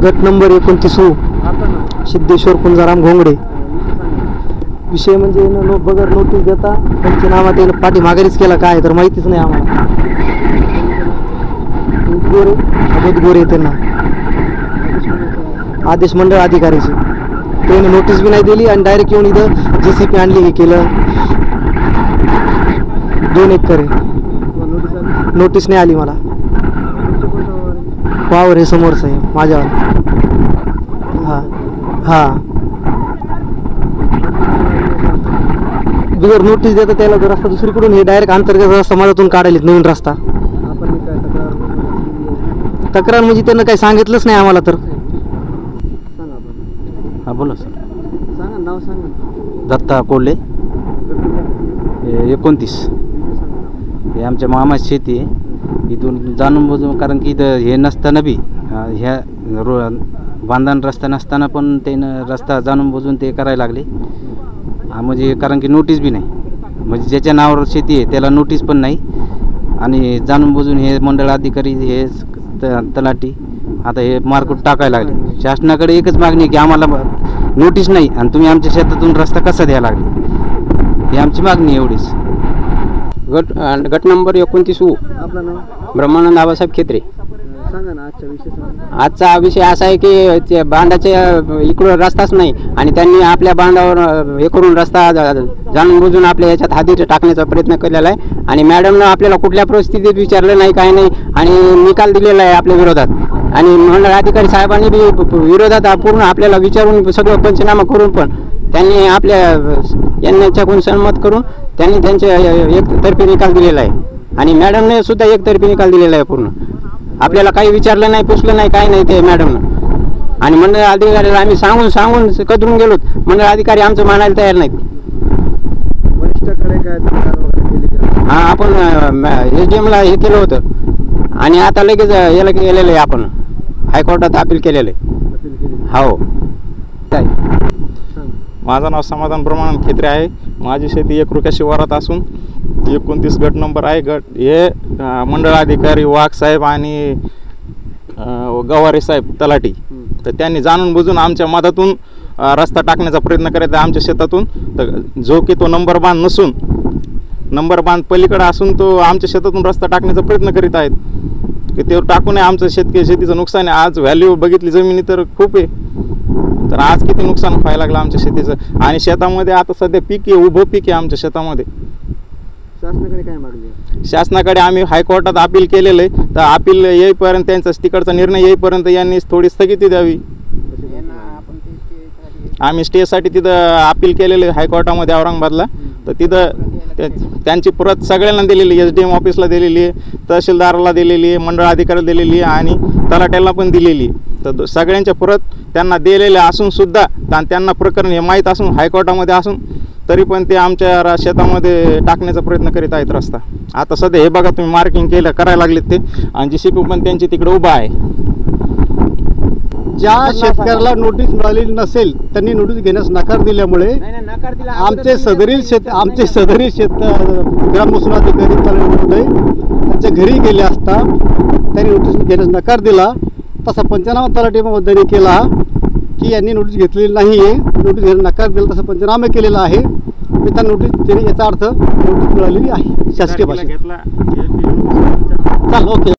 गट नंबर 29 सिद्धेश्वर कुंजाराम घोंगडे. विषय म्हणजे बगर नोटीस देता त्यांच्या नावात येणं पाठीमागेच केला काय तर माहितीच नाही आम्हाला. गोरे अबोध गोरे त्यांना आदेश मंडळ अधिकारीचे त्यांनी नोटीस बी नाही दिली आणि डायरेक्ट येऊन इथं JCP आणली हे केलं. 2 एकर नोटीस नाही आली मला. वावर हे समोरचं आहे माझ्यावर. हां हां बिगर नोटीस देता त्याला रस्ता दुसरीकडून हे डायरेक्ट अंतर्गत समाजातून काढायला नवीन रस्ता. तक्रार म्हणजे त्यांना काही सांगितलंच नाही आम्हाला. तर हां बोला सर. सांगा नाव सांगा. दत्ता कोल्हे 29. हे आमच्या मामाची शेती आहे. इथून जाणून बुजून कारण की इथं हे नसताना बी ह्या बांधण रस्ता नसताना पण त्यानं रस्ता जाणून बुजून ते करायला लागले. म्हणजे कारण की नोटीस बी नाही म्हणजे ज्याच्या नावावर शेती आहे त्याला नोटीस पण नाही आणि जाणून बुजून हे मंडळ अधिकारी हे तलाठी आता हे मार्केट टाकायला लागले. शासनाकडे एकच मागणी आहे की आम्हाला नोटीस नाही आणि तुम्ही आमच्या शेतातून रस्ता कसा द्यायला लागले ही आमची मागणी एवढीच. गट नंबर 29 आपलं नाव ब्रह्मानंद आबासाहेब खेत्रे. सांगा ना आजचा विषय सांगा. आजचा विषय असा आहे की ते बांधाच्या इकडं रस्ताच नाही आणि त्यांनी आपल्या बांधावर हे करून रस्ता जाणून बुजून आपल्या याच्यात हादीर टाकण्याचा प्रयत्न केलेला आहे आणि मॅडमनं आपल्याला कुठल्या परिस्थितीत विचारलं नाही काही नाही आणि निकाल दिलेला आहे आपल्या विरोधात आणि मंडळ अधिकारी साहेबांनी बी विरोधात पूर्ण आपल्याला विचारून सगळं पंचनामा करून पण त्यांनी आपल्या यांच्याकडून सहमत करून त्यांनी त्यांचे एकतर्फी निकाल दिलेला आहे आणि मॅडमने सुद्धा एकतर्फी निकाल दिलेला आहे. पूर्ण आपल्याला काही विचारलं नाही पुसलं नाही काही नाही ते मॅडमनं आणि मंडळ अधिकाऱ्याला आम्ही सांगून कदरून गेलो. मंडळ अधिकारी आमचं मानायला तयार नाहीत. हां आपण SDMला हे केलं होतं आणि आता लगेच याला केलेलं आहे आपण हायकोर्टात अपील केलेलं आहे. हो काय माझं नाव समाधान ब्रह्मानंद खेत्रे आहे. माझी शेती 1 रुपया शिवारात असून 29 गट नंबर आहे. गट हे मंडळ अधिकारी वाघ साहेब आणि गवारे साहेब तलाठी तर त्यांनी जाणून बुजून आमच्या मधातून रस्ता टाकण्याचा प्रयत्न करत आहे आमच्या शेतातून. तर जो की तो नंबर बांध नसून नंबर बांध पलीकडे असून तो आमच्या शेतातून रस्ता टाकण्याचा प्रयत्न करीत आहेत की ते टाकू नये. आमचं शेतीचं नुकसान आहे. आज व्हॅल्यू बघितली जमिनी तर खूप आहे. तर आज किती नुकसान व्हायला लागलं आमच्या शेतीचं आणि शेतामध्ये आता सध्या पीक आहे उभं पीक आहे आमच्या शेतामध्ये. शासनाकडे काय मागणी? शासनाकडे आम्ही हायकोर्टात अपील केलेलं आहे. तर अपील येईपर्यंत त्यांचा तिकडचा निर्णय येईपर्यंत यांनी थोडी स्थगिती द्यावी. आम्ही स्टेसाठी तिथं अपील केलेलं आहे हायकोर्टामध्ये औरंगाबादला. तर तिथं त्यांची प्रत सगळ्यांना दिलेली SDM ऑफिसला दिलेली आहे तहसीलदाराला दिलेली आहे मंडळ अधिकाऱ्याला दिलेली आहे आणि तलाट्याला पण दिलेली आहे. तर सगळ्यांच्या प्रत त्यांना दिलेल्या असून सुद्धा त्यांना प्रकरण हे माहीत असून हायकोर्टामध्ये असून तरी पण ते आमच्या शेतामध्ये टाकण्याचा प्रयत्न करीत आहेत रस्ता. आता सध्या हे बघा तुम्ही मार्किंग करायला लागलेत ते आणि JCP पण त्यांची तिकडे उभा आहे. ज्या शेतकऱ्याला नोटीस मिळालेली नसेल त्यांनी नोटीस घेण्यास नकार दिल्यामुळे आमचे सदरील ग्राम महसूल अधिकारी महोदय त्यांच्या घरी गेले असता त्यांनी नोटीस घेण्यास नकार दिला. तसा पंचनामा तलाठी महोदयांनी केला की यांनी नोटीस घेतलेली नाही आहे. नोटीस घेण्यास नकार दिला तसा पंचनामा केलेला आहे. मी त्या नोटीस देणे याचा अर्थ नोटीस मिळालेली आहे शासकीय भाषेत. घेतला चाल ओके.